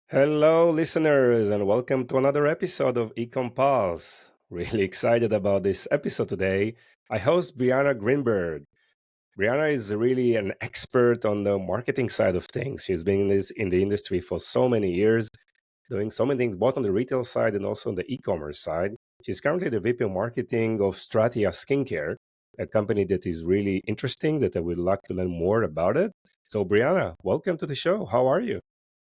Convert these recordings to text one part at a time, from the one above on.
Hello, listeners, and welcome to another episode of eCommerce. Really excited about this episode today. I host Breanna Greenberg. Brianna is really an expert on the marketing side of things. She's been in the industry for so many years, doing so many things both on the retail side and also on the e-commerce side. She's currently the VP of Marketing of Stratia Skincare, a company that is really interesting that I would like to learn more about it. So, Brianna, welcome to the show. How are you?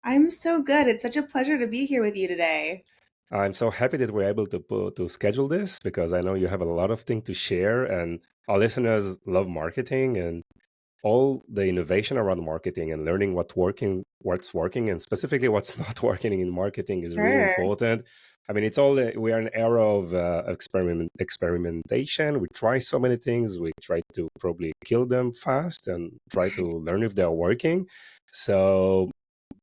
I'm so good. It's such a pleasure to be here with you today. I'm so happy that we're able to schedule this because I know you have a lot of things to share, and our listeners love marketing and all the innovation around marketing and learning what's working, and specifically what's not working in marketing is really Sure. important. I mean, we are in an era of experimentation. We try so many things. We try to probably kill them fast and try to learn if they're working. So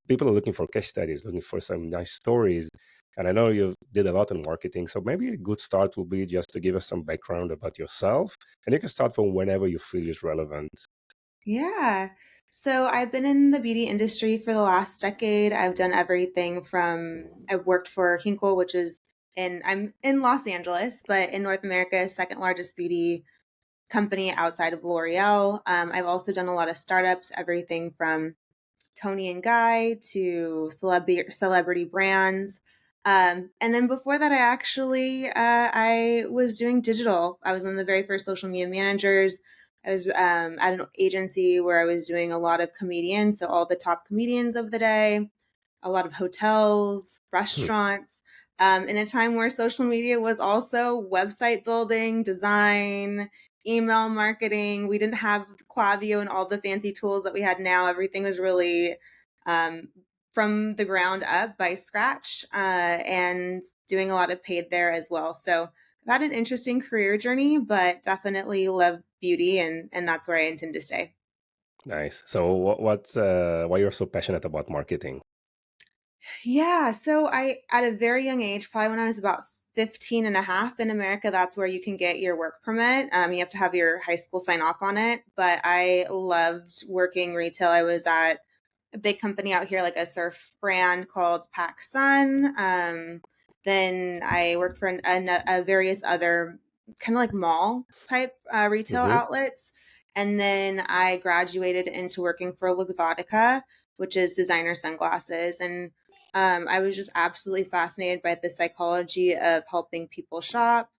people are looking for case studies, looking for some nice stories. And I know you did a lot in marketing. So maybe a good start will be just to give us some background about yourself. And you can start from whenever you feel is relevant. Yeah. So I've been in the beauty industry for the last decade. I've done everything from I've worked for Hinkle, which is I'm in Los Angeles, but in North America, second largest beauty company outside of L'Oreal. I've also done a lot of startups, everything from Tony and Guy to celebrity brands. And then before that, I was doing digital. I was one of the very first social media managers. I was at an agency where I was doing a lot of comedians, so all the top comedians of the day, a lot of hotels, Hmm. restaurants, in a time where social media was also website building, design, email marketing. We didn't have Klaviyo and all the fancy tools that we had now. Everything was really um, from the ground up by scratch and doing a lot of paid there as well. So I've had an interesting career journey, but definitely love beauty and that's where I intend to stay. Nice. So why you're so passionate about marketing? Yeah. So at a very young age, probably when I was about 15 and a half in America, that's where you can get your work permit. You have to have your high school sign off on it. But I loved working retail. I was at a big company out here, like a surf brand called Pac Sun. Then I worked for a various other kind of like mall type retail Hmm. outlets. And then I graduated into working for Luxottica, which is designer sunglasses. And I was just absolutely fascinated by the psychology of helping people shop,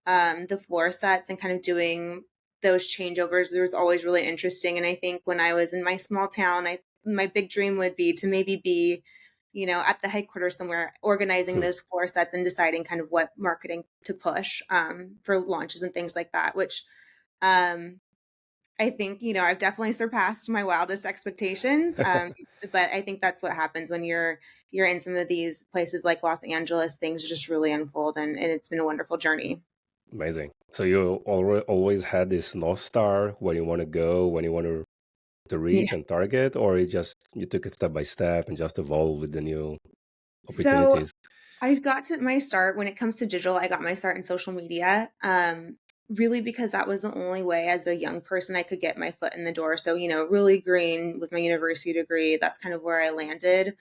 the floor sets, and kind of doing those changeovers. It was always really interesting. And I think when I was in my small town, my big dream would be to maybe be, at the headquarters somewhere, organizing those floor sets and deciding kind of what marketing to push for launches and things like that. Which um, I think, I've definitely surpassed my wildest expectations. But I think that's what happens when you're in some of these places like Los Angeles. Things just really unfold, and it's been a wonderful journey. Amazing. So you always had this North Star where you want to go, when you want to reach Yeah. and target, or you took it step by step and just evolve with the new So opportunities? I got to my start when it comes to digital. I got my start in social media. Really because that was the only way as a young person I could get my foot in the door. So, really green with my university degree. That's kind of where I landed.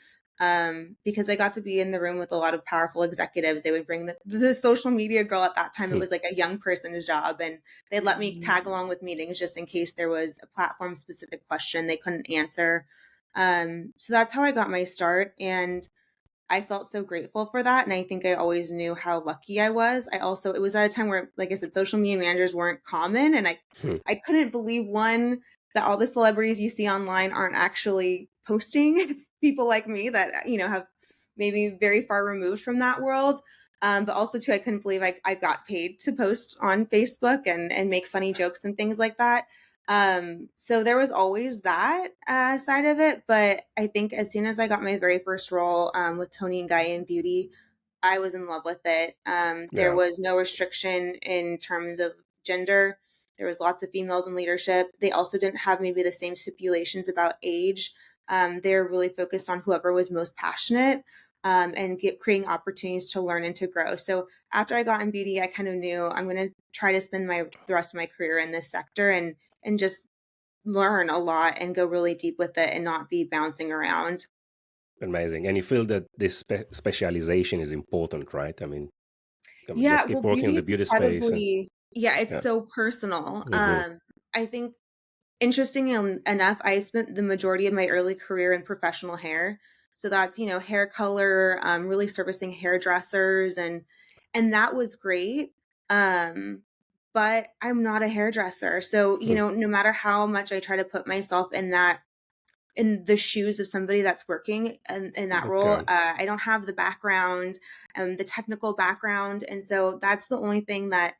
Because I got to be in the room with a lot of powerful executives. They would bring the social media girl at that time. It was like a young person's job, and they'd let me tag along with meetings just in case there was a platform specific question they couldn't answer. So that's how I got my start. And I felt so grateful for that. And I think I always knew how lucky I was. It was at a time where, like I said, social media managers weren't common. And I couldn't believe one, that all the celebrities you see online aren't actually posting. It's people like me that, have maybe very far removed from that world. But also too, I couldn't believe I got paid to post on Facebook and make funny jokes and things like that. So there was always that side of it, but I think as soon as I got my very first role with Tony and Guy in Beauty, I was in love with it. There Yeah. was no restriction in terms of gender. There was lots of females in leadership. They also didn't have maybe the same stipulations about age. They're really focused on whoever was most passionate and creating opportunities to learn and to grow. So after I got in beauty, I kind of knew I'm going to try to spend the rest of my career in this sector and just learn a lot and go really deep with it and not be bouncing around. Amazing. And you feel that this specialization is important, right? I mean, Yeah, just keep well, working in beauty the is beauty space and incredibly, yeah, it's yeah. so personal. Hmm. I think interesting enough, I spent the majority of my early career in professional hair. So that's, hair color, really servicing hairdressers and that was great. Um, but I'm not a hairdresser. So, no matter how much I try to put myself in the shoes of somebody that's working in that role, Okay. I don't have the background, the technical background. And so that's the only thing that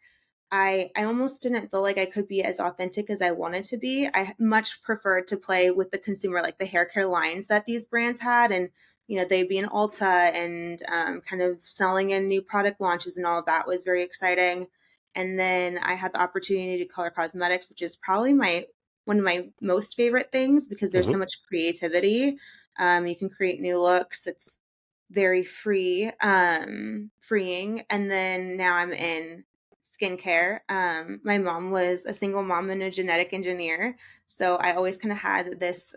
I almost didn't feel like I could be as authentic as I wanted to be. I much preferred to play with the consumer, like the hair care lines that these brands had, and they'd be in Ulta and kind of selling in new product launches and all of that was very exciting. And then I had the opportunity to color cosmetics, which is probably my one of my most favorite things because there's so Hmm. much creativity. You can create new looks. It's very freeing. And then now I'm in skincare. My mom was a single mom and a genetic engineer, so I always kind of had this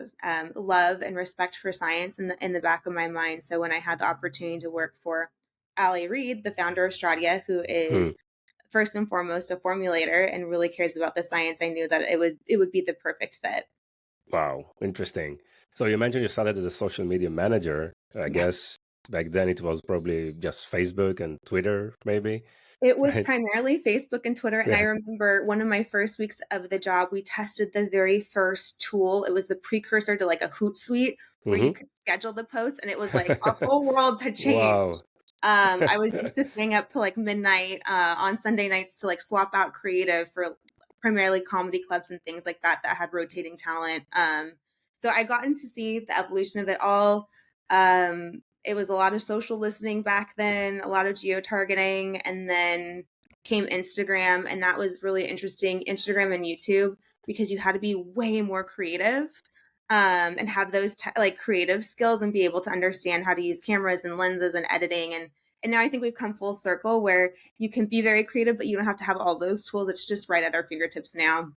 love and respect for science in the back of my mind. So when I had the opportunity to work for Ali Reed, the founder of Stratia, who is first and foremost a formulator and really cares about the science, I knew that it would be the perfect fit. Wow, interesting. So you mentioned you started as a social media manager. I Yeah. guess back then it was probably just Facebook and Twitter, maybe, It was right? primarily Facebook and Twitter, and I Yeah. remember one of my first weeks of the job, we tested the very first tool. It was the precursor to like a Hootsuite where you Hmm. could schedule the post, and it was like our whole world had changed. Wow. I was used to staying up to like midnight on Sunday nights to like swap out creative for primarily comedy clubs and things like that that had rotating talent. So I gotten to see the evolution of it all. It was a lot of social listening back then, a lot of geo targeting, and then came Instagram, and that was really interesting. Instagram and YouTube because you had to be way more creative and have those like creative skills and be able to understand how to use cameras and lenses and editing and now I think we've come full circle where you can be very creative, but you don't have to have all those tools. It's just right at our fingertips now.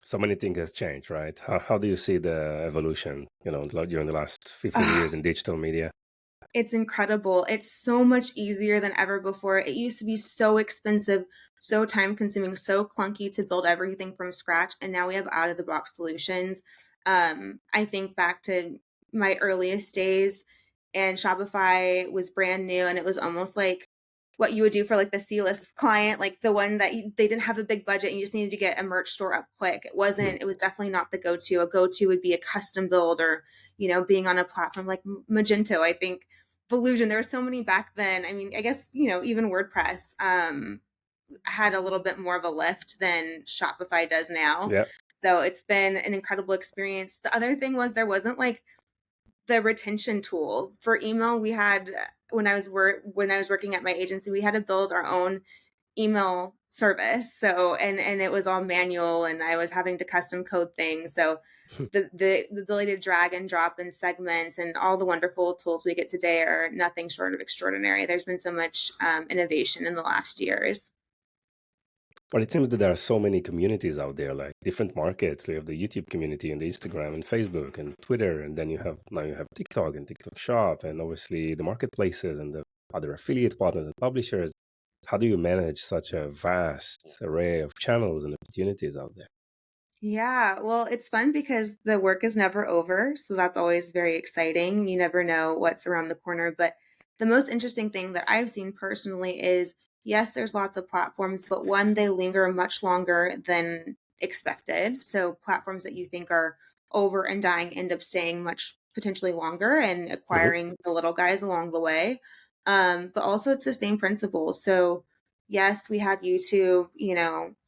So many things has changed, right? How do you see the evolution, during the last 15 Ah, years in digital media? it's incredible. It's so much easier than ever before. It used to be so expensive, so time consuming, so clunky to build everything from scratch. And now we have out of the box solutions. I think back to my earliest days, and Shopify was brand new, and it was almost like what you would do for like the C-list client, like the one that they didn't have a big budget and you just needed to get a merch store up quick. It was definitely not the go-to. A go-to would be a custom build or, being on a platform like Magento. I think Volusion, there were so many back then. I mean, I guess, even WordPress had a little bit more of a lift than Shopify does now. Yeah. So it's been an incredible experience. The other thing was there wasn't like the retention tools for email. We had when I was working at my agency, we had to build our own email service. So and it was all manual, and I was having to custom code things. So the ability to drag and drop and segment and all the wonderful tools we get today are nothing short of extraordinary. There's been so much innovation in the last years. But it seems that there are so many communities out there, like different markets. You have the YouTube community and the Instagram and Facebook and Twitter, and then you have TikTok and TikTok Shop, and obviously the marketplaces and the other affiliate partners and publishers. How do you manage such a vast array of channels and opportunities out there? Yeah, well, it's fun because the work is never over. So that's always very exciting. You never know what's around the corner. But the most interesting thing that I've seen personally is yes, there's lots of platforms, but one, they linger much longer than expected. So platforms that you think are over and dying end up staying much potentially longer and Hmm. acquiring the little guys along the way. But also, it's the same principle. So, yes, we had YouTube,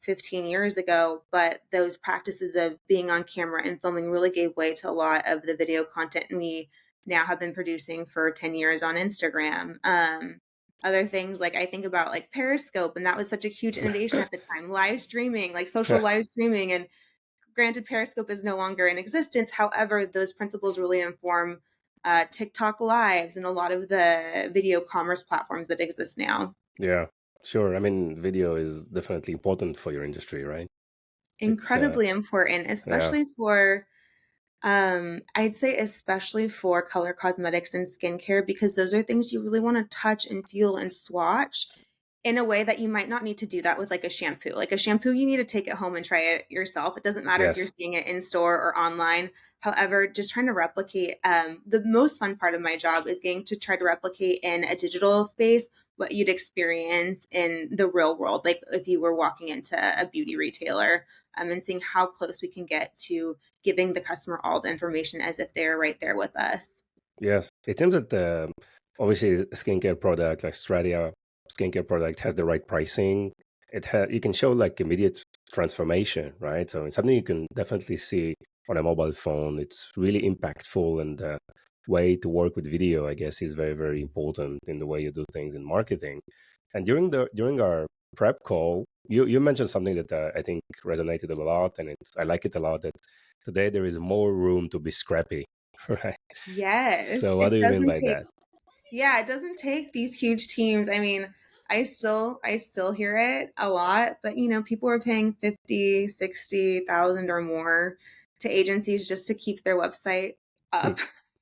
15 years ago, but those practices of being on camera and filming really gave way to a lot of the video content we now have been producing for 10 years on Instagram. Other things like I think about like Periscope, and that was such a huge innovation at the time. Live streaming, like social live streaming, and granted, Periscope is no longer in existence. However, those principles really inform TikTok lives and a lot of the video commerce platforms that exist now. Yeah, sure. I mean, video is definitely important for your industry, right? It's Incredibly important, yeah. especially for I'd say especially for color cosmetics and skincare because those are things you really want to touch and feel and swatch in a way that you might not need to do that with like a shampoo. Like a shampoo, you need to take it home and try it yourself. It doesn't matter if you're Yes. seeing it in store or online. However, just trying to replicate the most fun part of my job is getting to try to replicate in a digital space what you'd experience in the real world. Like if you were walking into a beauty retailer and seeing how close we can get to giving the customer all the information as if they're right there with us. Yes. It seems that obviously a skincare product like Stradia skincare product has the right pricing. You can show like immediate transformation, right? So it's something you can definitely see on a mobile phone. It's really impactful, and the way to work with video, I guess, is very, very important in the way you do things in marketing. And during our prep call, you mentioned something that I think resonated a lot, and I like it a lot. That today there is more room to be scrappy, right? Yes, So what do it you mean doesn't by take that? yeah, it doesn't take these huge teams. I mean, I still hear it a lot, but people are paying 50, 60,000 or more to agencies just to keep their website up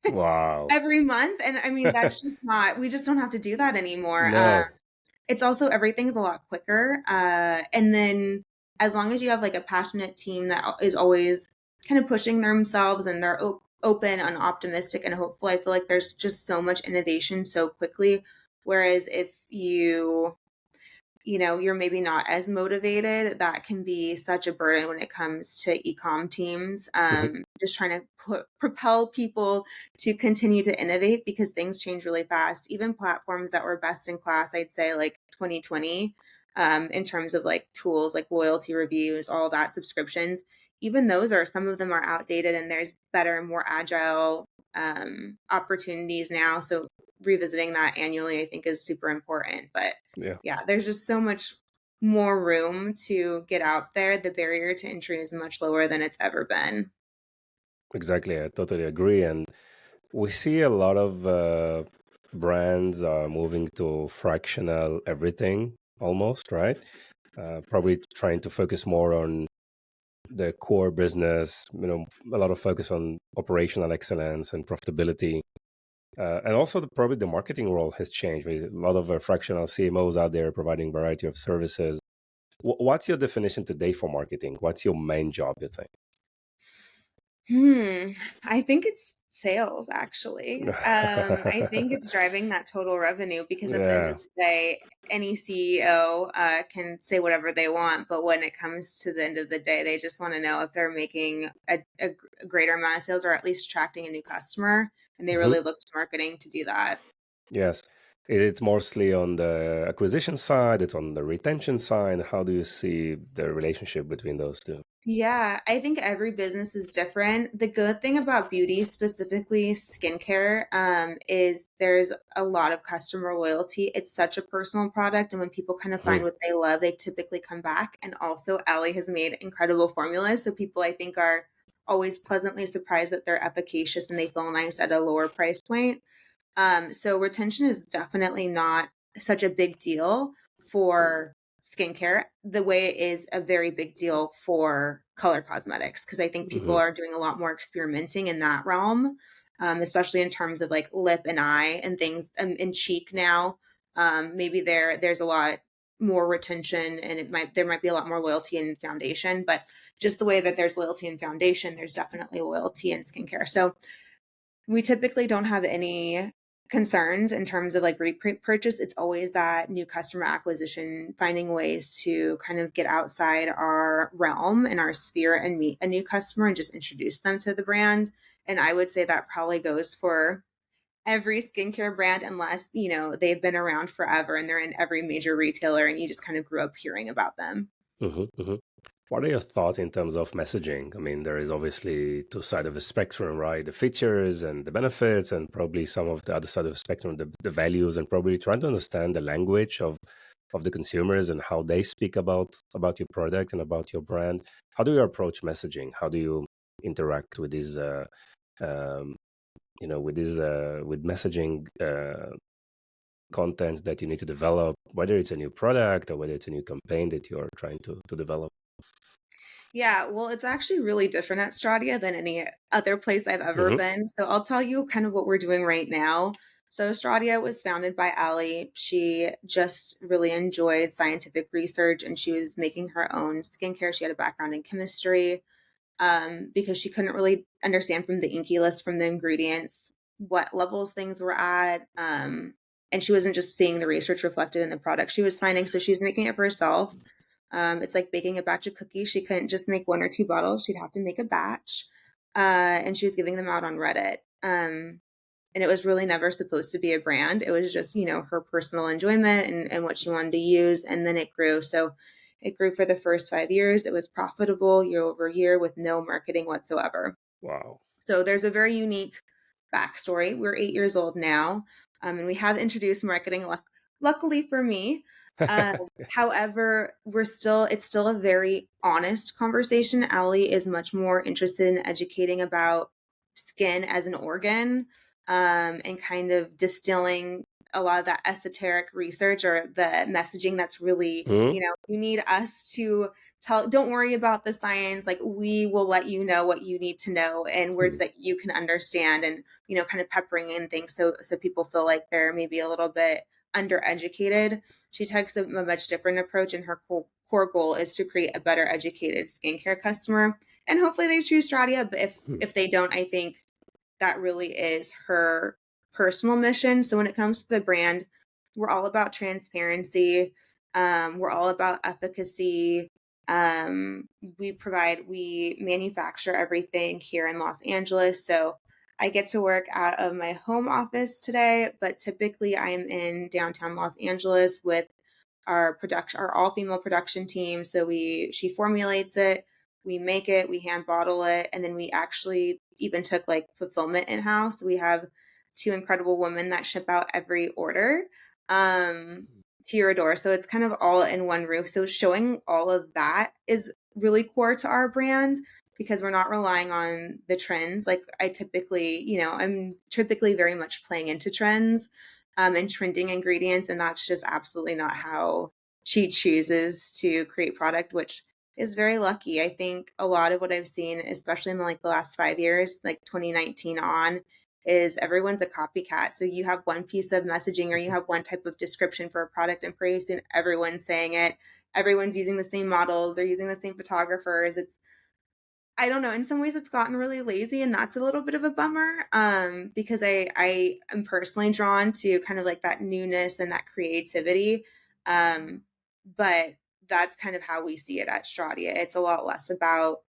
Wow. every month. And I mean, that's just not we just don't have to do that anymore. No. It's also everything's a lot quicker. And then as long as you have like a passionate team that is always kind of pushing themselves and they're open and optimistic and hopeful, I feel like there's just so much innovation so quickly. Whereas if you're maybe not as motivated, that can be such a burden when it comes to ecom teams. Just trying to propel people to continue to innovate because things change really fast. Even platforms that were best in class, I'd say like 2020, in terms of like tools like loyalty reviews, all that subscriptions, even those are some of them are outdated and there's better, more agile opportunities now. So revisiting that annually, I think is super important. But Yeah, yeah, there's just so much more room to get out there. The barrier to entry is much lower than it's ever been. exactly. I totally agree. And we see a lot of brands are moving to fractional everything almost, right? Probably trying to focus more on the core business, a lot of focus on operational excellence and profitability. And also, probably the marketing role has changed. With a lot of fractional CMOs out there providing variety of services. What's your definition today for marketing? What's your main job, you think? Hmm. I think it's sales actually. I think it's driving that total revenue because at the end of Yeah. the day, any CEO can say whatever they want, but when it comes to the end of the day, they just want to know if they're making a greater amount of sales or at least attracting a new customer, and they Mhm. really look to marketing to do that. Yes. Is it mostly on the acquisition side? It's on the retention side? How do you see the relationship between those two? Yeah, I think every business is different. The good thing about beauty, specifically skincare, is there's a lot of customer loyalty. It's such a personal product, and when people kind of find Mhm. what they love, they typically come back. And also, Allie has made incredible formulas, so people I think are always pleasantly surprised that they're efficacious and they feel nice at a lower price point. So retention is definitely not such a big deal for skincare the way it is a very big deal for color cosmetics because I think people Mhm. are doing a lot more experimenting in that realm, especially in terms of like lip and eye and things and cheek now. Maybe there's a lot more retention and there might be a lot more loyalty in foundation, but just the way that there's loyalty in foundation, there's definitely loyalty in skincare. So we typically don't have any concerns in terms of like repeat purchase. It's always that new customer acquisition, finding ways to kind of get outside our realm and our sphere and meet a new customer and just introduce them to the brand. And I would say that probably goes for every skincare brand, unless, they've been around forever and they're in every major retailer and you just kind of grew up hearing about them. Mhm. Mhm. What are your thoughts in terms of messaging? I mean, there is obviously two sides of the spectrum, right? The features and the benefits, and probably some of the other side of the spectrum, the values, and probably trying to understand the language of the consumers and how they speak about your product and about your brand. How do you approach messaging? How do you interact with these, um, with messaging content that you need to develop, whether it's a new product or whether it's a new campaign that you're trying to develop? Yeah, well, it's actually really different at Stradia than any other place I've ever Hmm. been. So I'll tell you kind of what we're doing right now. So Stradia was founded by Allie. She just really enjoyed scientific research and she was making her own skincare. She had a background in chemistry, because she couldn't really understand from the Inky list, from the ingredients, what levels things were at. And she wasn't just seeing the research reflected in the product she was finding. So she was making it for herself. It's like baking a batch of cookies. She couldn't just make one or two bottles. She'd have to make a batch. And she was giving them out on Reddit. And it was really never supposed to be a brand. It was just, her personal enjoyment and what she wanted to use. And then it grew. So it grew for the first 5 years. It was profitable year over year with no marketing whatsoever. Wow. So there's a very unique backstory. We're 8 years old now, and we have introduced marketing. Luckily for me, um, however, it's still a very honest conversation. Allie is much more interested in educating about skin as an organ, and kind of distilling a lot of that esoteric research or the messaging that's really, Hmm. you need us to tell, don't worry about the science, like we will let you know what you need to know in words that you can understand, and kind of peppering in things so people feel like they're maybe a little bit undereducated. She takes a much different approach, and her core goal is to create a better educated skincare customer, and hopefully they choose Stratia. But if they don't, I think that really is her personal mission. So when it comes to the brand, we're all about transparency. We're all about efficacy. Um, we manufacture everything here in Los Angeles. So I get to work out of my home office today, but typically I'm in downtown Los Angeles with our all female production team. So she formulates it, we make it, we hand bottle it, and then we actually even took like fulfillment in house. We have two incredible women that ship out every order, to your door. So it's kind of all in one roof. So showing all of that is really core to our brand, because we're not relying on the trends. Like I'm typically very much playing into trends, and trending ingredients, and that's just absolutely not how she chooses to create product, which is very lucky. I think a lot of what I've seen, especially in the last 5 years, like 2019 on, is everyone's a copycat. So you have one piece of messaging or you have one type of description for a product, and pretty soon everyone's saying it. Everyone's using the same models, they're using the same photographers. I don't know. In some ways, it's gotten really lazy, and that's a little bit of a bummer. Because I am personally drawn to kind of like that newness and that creativity. Um, but that's kind of how we see it at Stradia. It's a lot less about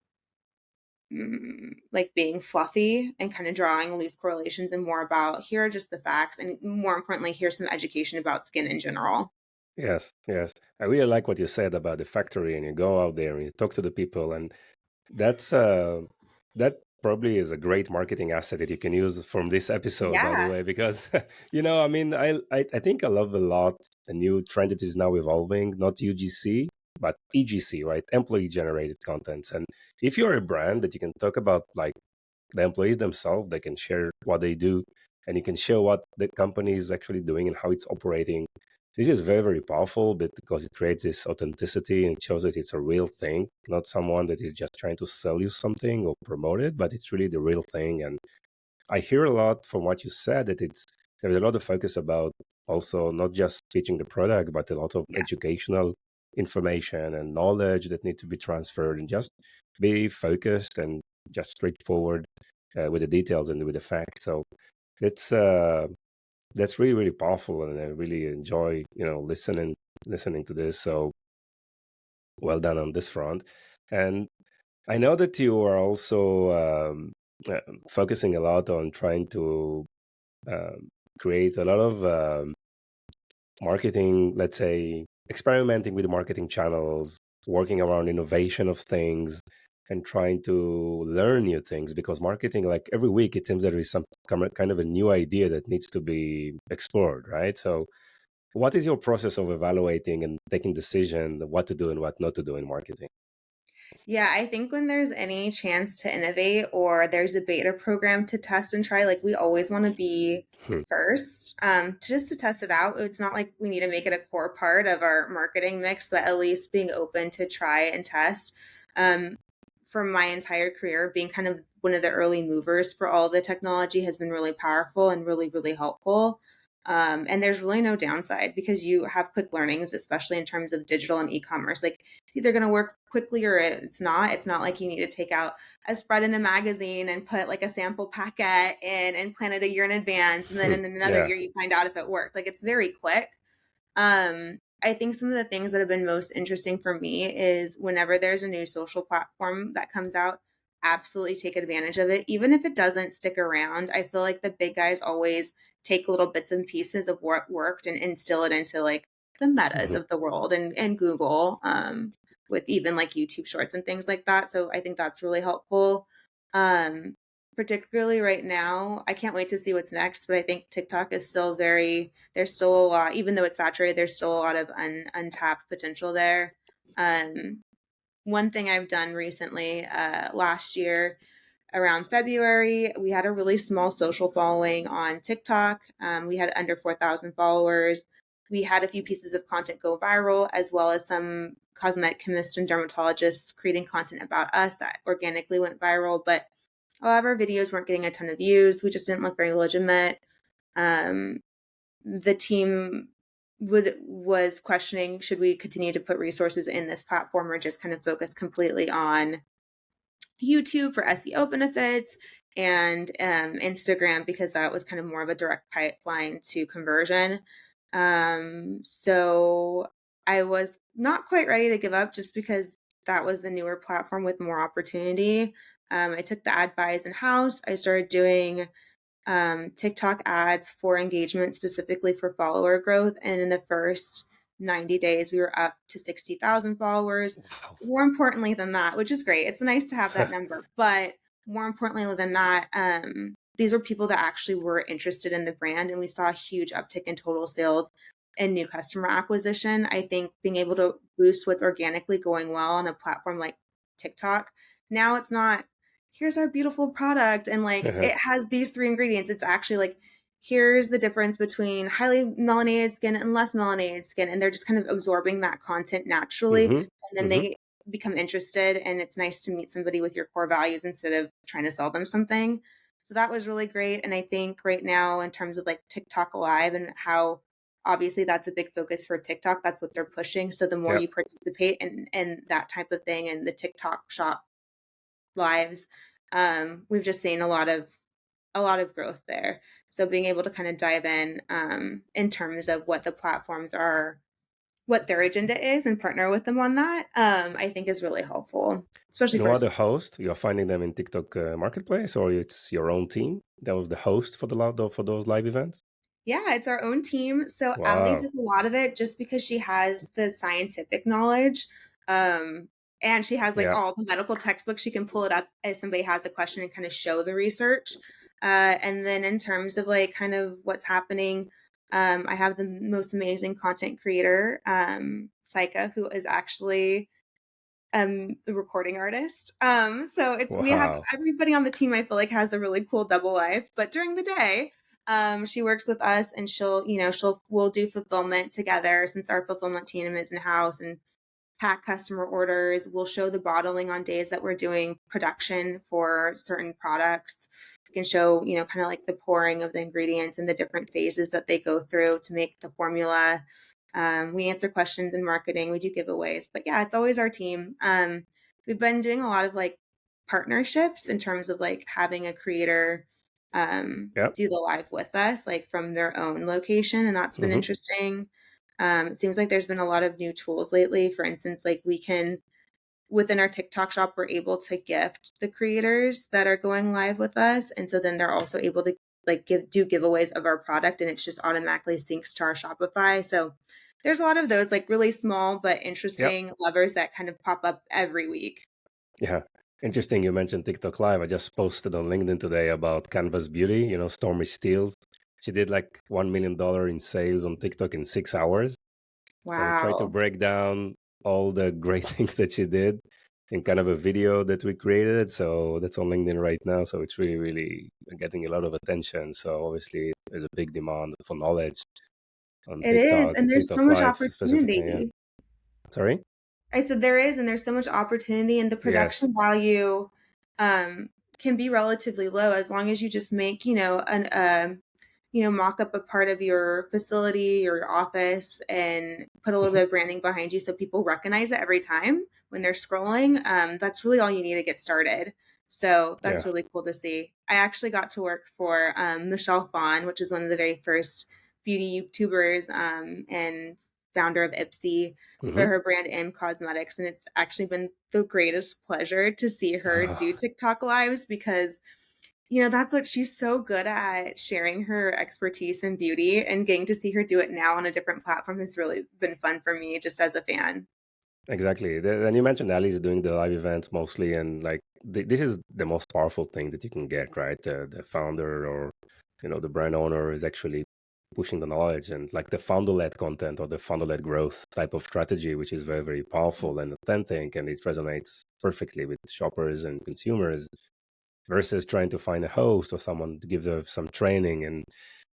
like being fluffy and kind of drawing loose correlations, and more about here are just the facts, and more importantly, here's some education about skin in general. Yes, yes. I really like what you said about the factory, and you go out there and you talk to the people, and that's that probably is a great marketing asset that you can use from this episode, by the Yeah, way, because I mean, I think I love a lot the new trend that is now evolving, not UGC, but EGC, right? Employee generated content. And if you're a brand that you can talk about like the employees themselves, they can share what they do, and you can show what the company is actually doing and how it's operating. This is very, very powerful, but because it creates this authenticity and shows that it's a real thing, not someone that is just trying to sell you something or promote it, but it's really the real thing. And I hear a lot from what you said that there's a lot of focus about also not just teaching the product, but a lot of yeah, educational information and knowledge that need to be transferred, and just be focused and just straightforward with the details and with the facts. So it's that's really, really powerful, and I really enjoy listening to this. So well done on this front. And I know that you are also focusing a lot on trying to um, create a lot of marketing, let's say, experimenting with marketing channels, working around innovation of things, and trying to learn new things. Because marketing, like every week, it seems there is some kind of a new idea that needs to be explored, right? So, what is your process of evaluating and taking decision what to do and what not to do in marketing? Yeah, I think when there's any chance to innovate or there's a beta program to test and try, like we always want to be Hmm. first, to test it out. It's not like we need to make it a core part of our marketing mix, but at least being open to try and test. for my entire career, being kind of one of the early movers for all the technology has been really powerful and really, really helpful. And there's really no downside because you have quick learnings, especially in terms of digital and e-commerce. Like it's either going to work quickly or it's not. It's not like you need to take out a spread in a magazine and put like a sample packet in and plan it a year in advance. And then in another Yeah. year, you find out if it worked. Like it's very quick. I think some of the things that have been most interesting for me is whenever there's a new social platform that comes out, absolutely take advantage of it. Even if it doesn't stick around, I feel like the big guys always take little bits and pieces of what worked and instill it into like the metas Mhm. of the world and Google, with even like YouTube shorts and things like that. So I think that's really helpful. Um, Particularly right now, I can't wait to see what's next, but I think TikTok is still there's still a lot, even though it's saturated, there's still a lot of untapped potential there. Um, One thing I've done recently, last year around February, we had a really small social following on TikTok. We had under 4,000 followers. We had a few pieces of content go viral, as well as some cosmetic chemists and dermatologists creating content about us that organically went viral. But a lot of our videos weren't getting a ton of views. We just didn't look very legitimate. Um, the team was questioning, should we continue to put resources in this platform or just kind of focus completely on YouTube for SEO benefits and Instagram because that was kind of more of a direct pipeline to conversion. So I was not quite ready to give up just because that was the newer platform with more opportunity. I took the ad buys in house. I started doing TikTok ads for engagement, specifically for follower growth. And in the first 90 days, we were up to 60,000 followers. Wow. More importantly than that, which is great, it's nice to have that number. But more importantly than that, these were people that actually were interested in the brand. And we saw a huge uptick in total sales and new customer acquisition. I think being able to boost what's organically going well on a platform like TikTok, now it's not here's our beautiful product and like it has these three ingredients. It's actually like here's the difference between highly melanated skin and less melanated skin, and they're just kind of absorbing that content naturally, Hmm. and then Hmm. they become interested, and it's nice to meet somebody with your core values instead of trying to sell them something. So that was really great. And I think right now in terms of like TikTok live and how obviously that's a big focus for TikTok, that's what they're pushing. So the more Yeah. you participate in that type of thing and the TikTok shop lives, we've just seen a lot of growth there. So being able to kind of dive in terms of what the platforms are, what their agenda is, and partner with them on that, I think is really helpful, especially And for what are the host? You're finding them in TikTok Marketplace, or it's your own team that was the host for for those live events? yeah, it's our own team. So Allie Wow. does a lot of it just because she has the scientific knowledge. And she has like Yeah. all the medical textbooks. She can pull it up if somebody has a question and kind of show the research. And then in terms of like kind of what's happening, I have the most amazing content creator, Saika, who is actually the recording artist. So it's we have Wow. everybody on the team I feel like has a really cool double life. But during the day, she works with us and we'll do fulfillment together since our fulfillment team is in house and pack customer orders. We'll show the bottling on days that we're doing production for certain products. We can show, kind of like the pouring of the ingredients and the different phases that they go through to make the formula. We answer questions in marketing. We do giveaways, but yeah, it's always our team. We've been doing a lot of like partnerships in terms of like having a creator Yeah. do the live with us, like from their own location, and that's been Hmm. interesting. It seems like there's been a lot of new tools lately. For instance, like we can within our TikTok shop, we're able to gift the creators that are going live with us, and so then they're also able to like do giveaways of our product, and it's just automatically syncs to our Shopify. So there's a lot of those like really small but Yep. interesting levers that kind of pop up every week. Yeah. Interesting. You mentioned TikTok Live. I just posted on LinkedIn today about Canvas Beauty, Stormy Steele. She did like $1 million in sales on TikTok in 6 hours. So we try to Wow. break down all the great things that she did in kind of a video that we created. So that's on LinkedIn right now. So it's really, really getting a lot of attention. So obviously there's a big demand for knowledge on It is, TikTok and and there's so TikTok much Live specifically. Yeah. opportunity. Sorry? I said there is, and there's so much opportunity, and the Yes. production value um, can be relatively low as long as you just make, mock up a part of your facility or your office and put a little Hmm. bit of branding behind you so people recognize it every time when they're scrolling. That's really all you need to get started. So that's Yeah. really cool to see. I actually got to work for Michelle Phan, which is one of the very first beauty YouTubers and founder of Ipsy for Hmm. her brand M Cosmetics. And it's actually been the greatest pleasure to see her do Ah, TikTok lives because that's what she's so good at, sharing her expertise in beauty, and getting to see her do it now on a different platform has really been fun for me just as a fan. exactly. And you mentioned Ali's doing the live events mostly, and like this is the most powerful thing that you can get, right? The founder or the brand owner is actually pushing the knowledge and like the founder-led content or the founder-led growth type of strategy, which is very, very powerful and authentic, and it resonates perfectly with shoppers and consumers versus trying to find a host or someone to give them some training, and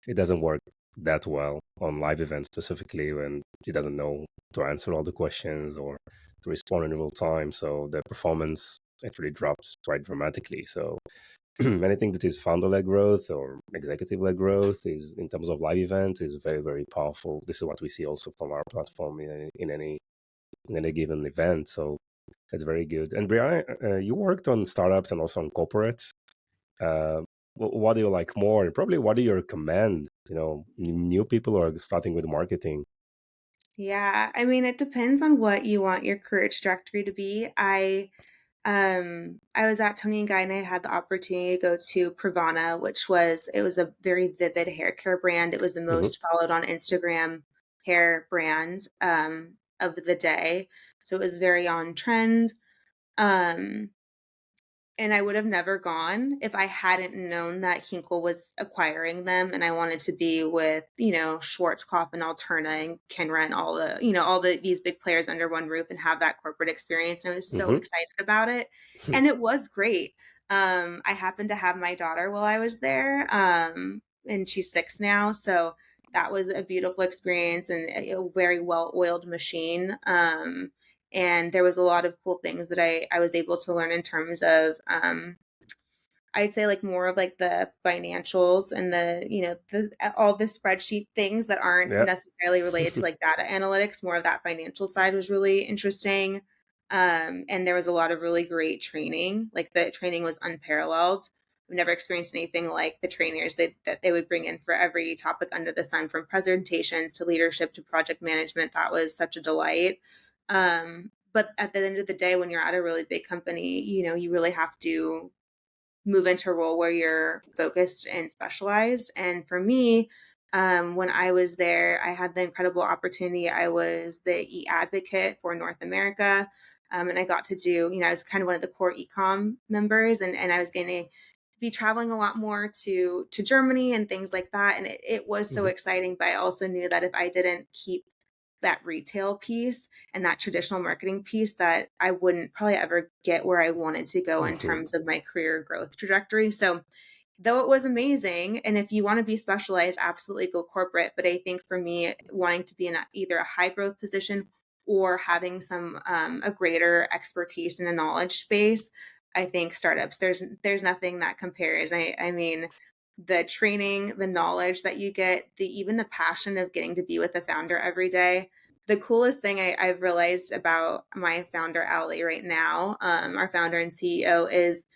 it doesn't work that well on live events specifically when he doesn't know to answer all the questions or to respond in real time, so the performance actually drops quite dramatically. So anything that is founder-led growth or executive-led growth is in terms of live events is very, very powerful. This is what we see also from our platform in any given event. So it's very good. And Brianna, you worked on startups and also on corporates. uh, what do you like more? And probably what do you recommend? New people who are starting with marketing. Yeah, I mean, it depends on what you want your career trajectory to be. I was at Tony and Guy, and I had the opportunity to go to Pravana, it was a very vivid hair care brand. It was the Hmm. most followed on Instagram hair brand of the day. So it was very on trend. Um, and I would have never gone if I hadn't known that Hinkle was acquiring them, and I wanted to be with, Schwarzkopf and Alterna and Kenra and all these big players under one roof and have that corporate experience. And I was so Hmm. excited about it. And it was great. I happened to have my daughter while I was there. And she's 6 now. So that was a beautiful experience and a very well oiled machine. And there was a lot of cool things that I was able to learn in terms of I'd say like more of like the financials and all the spreadsheet things that aren't Yeah. necessarily related to like data analytics. More of that financial side was really interesting. And there was a lot of really great training. Like the training was unparalleled. I've never experienced anything like the trainers that they would bring in for every topic under the sun, from presentations to leadership to project management. That was such a delight. But at the end of the day, when you're at a really big company, you really have to move into a role where you're focused and specialized. And for me, when I was there, I had the incredible opportunity. I was the advocate for North America. And I got to do, I was kind of one of the core ecom members, and I was going to be traveling a lot more to Germany and things like that. And it was so Hmm. exciting, but I also knew that if I didn't keep that retail piece and that traditional marketing piece, that I wouldn't probably ever get where I wanted to go in Hmm. terms of my career growth trajectory. So, though it was amazing, and if you want to be specialized, absolutely go corporate. But I think for me, wanting to be in either a high growth position or having some a greater expertise in a knowledge space, I think startups, there's nothing that compares. I mean, the training, the knowledge that you get, even the passion of getting to be with the founder every day. The coolest thing I've realized about my founder, Ali, right now, our founder and CEO, is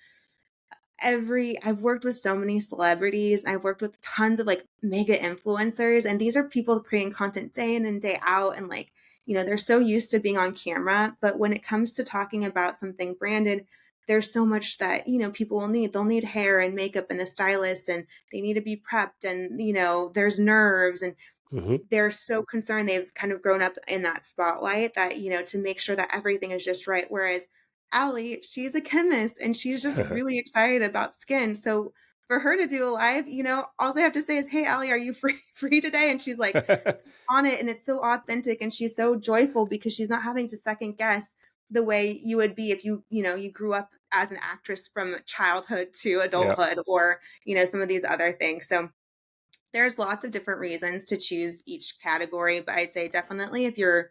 I've worked with so many celebrities, and I've worked with tons of like mega influencers, and these are people creating content day in and day out, and like, they're so used to being on camera, but when it comes to talking about something branded, there's so much that, people will need. They'll need hair and makeup and a stylist, and they need to be prepped, and there's nerves, and Hmm. they're so concerned. They've kind of grown up in that spotlight that, to make sure that everything is just right. Whereas Allie, she's a chemist and she's just really excited about skin. So for her to do a live, all I have to say is, "Hey, Allie, are you free today?" And she's like on it, and it's so authentic, and she's so joyful because she's not having to second guess the way you would be if you grew up as an actress from childhood to Yeah. adulthood, or some of these other things. So there's lots of different reasons to choose each category, but I'd say definitely if you're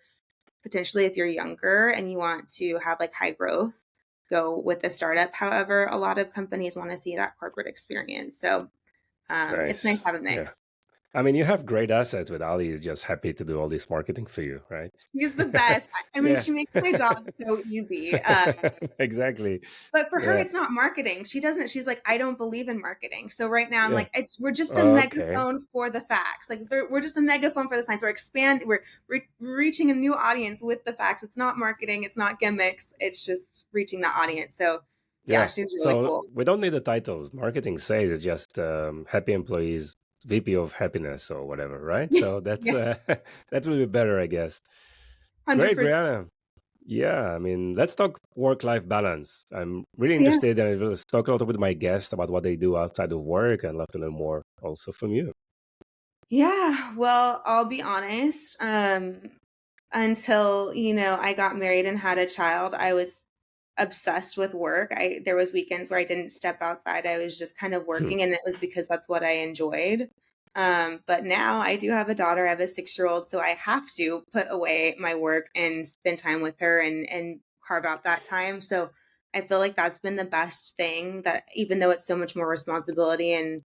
potentially if you're younger and you want to have like high growth, go with a startup. However, a lot of companies want to see that corporate experience. So it's nice Nice. to have a Yeah. mix. I mean, you have great assets with Ali is just happy to do all this marketing for you, right? She's the best. I mean, Yeah. she makes my job so easy. Exactly. But for her, Yeah. it's not marketing. She's like, I don't believe in marketing. So right now I'm Yeah. like, we're just a Okay. megaphone for the facts. Like we're just a megaphone for the science. We're reaching a new audience with the facts. It's not marketing. It's not gimmicks. It's just reaching that audience. So yeah, Yeah. she's really So cool. we don't need the titles. Marketing says it's just happy employees, VP of happiness or whatever, right? So that's Yeah, that will be better, I guess. Great, 100%. Brianna. Yeah, I mean, let's talk work-life balance. I'm really Yeah. interested, and I will talk a lot with my guests about what they do outside of work. I'd love to learn more also from you. Yeah. Well, I'll be honest. Until, I got married and had a child, I was obsessed with work. There was weekends where I didn't step outside. I was just kind of Hmm. working, and it was because that's what I enjoyed. But now I do have a daughter. I have a 6-year-old, so I have to put away my work and spend time with her and carve out that time. So I feel like that's been the best thing, that even though it's so much more responsibility and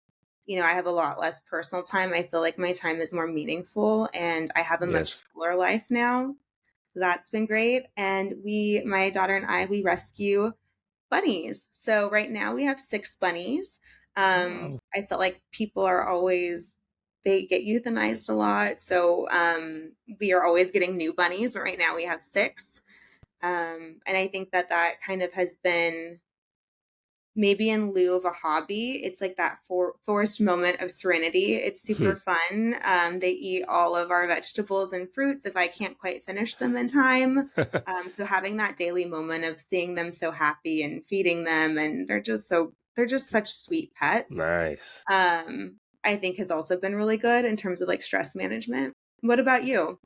I have a lot less personal time, I feel like my time is more meaningful and I have a much Yes. fuller life now. So that's been great. And my daughter and I, we rescue bunnies. So right now we have 6 bunnies. Wow. I feel like people are always, they get euthanized a lot. So we are always getting new bunnies, but right now we have 6. And I think that that kind of has been maybe in lieu of a hobby. It's like that forced moment of serenity. It's super Hmm. fun. They eat all of our vegetables and fruits if I can't quite finish them in time. So having that daily moment of seeing them so happy and feeding them, and they're just such sweet pets. Nice. I think has also been really good in terms of like stress management. What about you?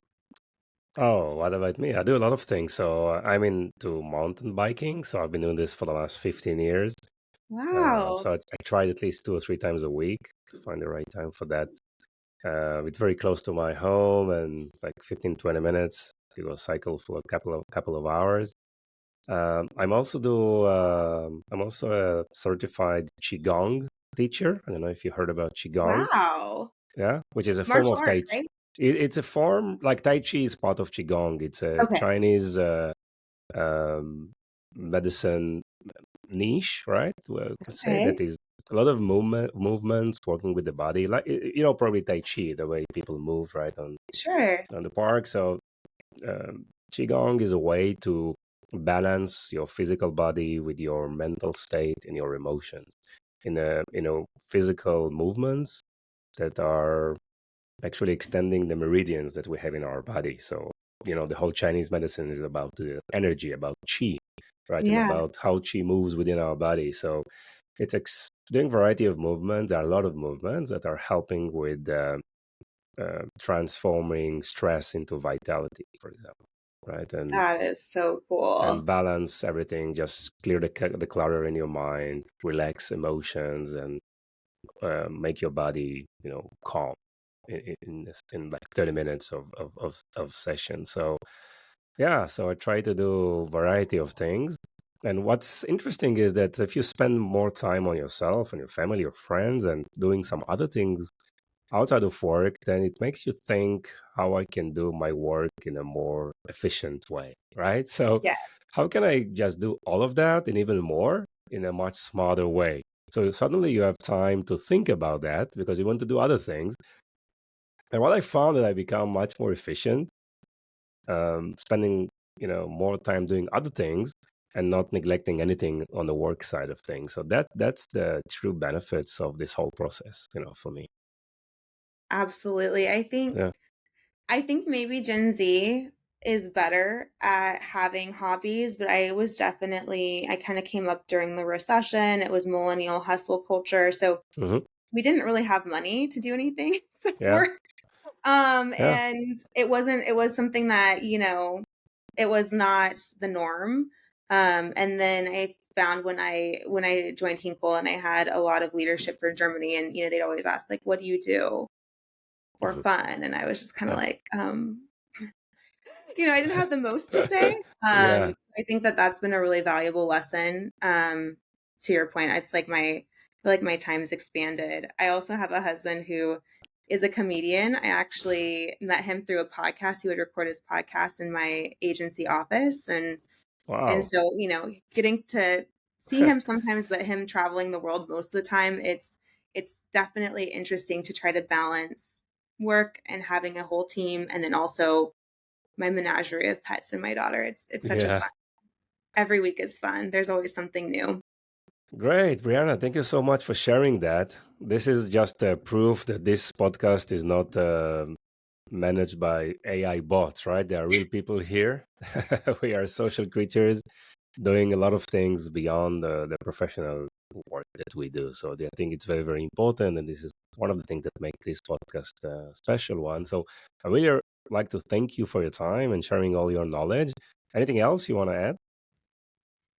Oh, what about me? I do a lot of things. So I'm into mountain biking. So I've been doing this for the last 15 years. Wow. So I tried at least 2 or 3 times a week to find the right time for that. It's very close to my home and like 15, 20 minutes to go cycle for a couple of hours. I'm also a certified Qigong teacher. I don't know if you heard about Qigong. Wow. Yeah, which is a form Martial of Tai arts, Chi. right? It's a form like Tai Chi is part of Qigong. It's a Okay. Chinese medicine niche, right? Well, I could say that Okay. is a lot of movements working with the body, like probably Tai Chi, the way people move, right, Sure. on the park. So Qigong is a way to balance your physical body with your mental state and your emotions in a physical movements that are actually extending the meridians that we have in our body. So the whole Chinese medicine is about the energy, about qi, right, and Yeah. about how qi moves within our body. So it's doing variety of movements. There are a lot of movements that are helping with transforming stress into vitality, for example, right? That is so cool. And balance everything, just clear the clutter in your mind, relax emotions, and make your body calm in like 30 minutes of session. So yeah, so I try to do variety of things. And what's interesting is that if you spend more time on yourself and your family, your friends, and doing some other things outside of work, then it makes you think how I can do my work in a more efficient way, right? So, Yeah. how can I just do all of that and even more in a much smarter way? So, suddenly you have time to think about that because you want to do other things. And what I found that I become much more efficient, spending more time doing other things and not neglecting anything on the work side of things. So that's the true benefits of this whole process, for me. Absolutely. Yeah. I think maybe Gen Z is better at having hobbies, but I kind of came up during the recession. It was millennial hustle culture. So Hmm. we didn't really have money to do anything except Yeah. work. Yeah. And it was something that, it was not the norm. And then I found when I joined Hinkle and I had a lot of leadership for Germany, and they'd always ask like, what do you do for Hmm. fun? And I was just kind of Yeah. like, I didn't have the most to say. Yeah. So I think that that's been a really valuable lesson. To your point, it's like I feel like my time's expanded. I also have a husband who is a comedian. I actually met him through a podcast. He would record his podcast in my agency office, and Wow. so getting to see him sometimes, but him traveling the world most of the time, it's definitely interesting to try to balance work and having a whole team, and then also my menagerie of pets and my daughter. It's such a Yeah. fun. Every week is fun. There's always something new. Great, Brianna. Thank you so much for sharing that. This is just proof that this podcast is not managed by AI bots, right? There are real people here. We are social creatures doing a lot of things beyond the professional work that we do. So I think it's very, very important. And this is one of the things that make this podcast a special one. So I really like to thank you for your time and sharing all your knowledge. Anything else you want to add?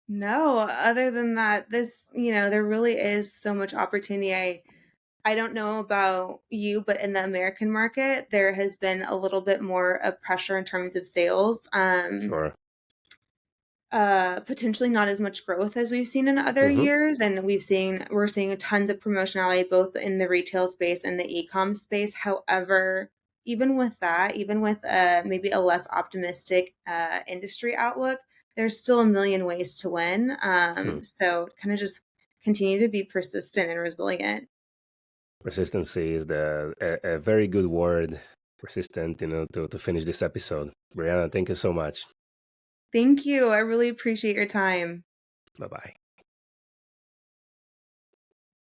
No, other than that, there really is so much opportunity. I don't know about you, but in the American market, there has been a little bit more of pressure in terms of sales. Sure. Potentially not as much growth as we've seen in other Hmm. years, and we're seeing tons of promotionality both in the retail space and the e-com space. However, even with that, even with maybe a less optimistic industry outlook, there's still a million ways to win. So kind of just continue to be persistent and resilient. Persistency is a very good word. Persistent, to finish this episode. Brianna, thank you so much. Thank you. I really appreciate your time. Bye bye.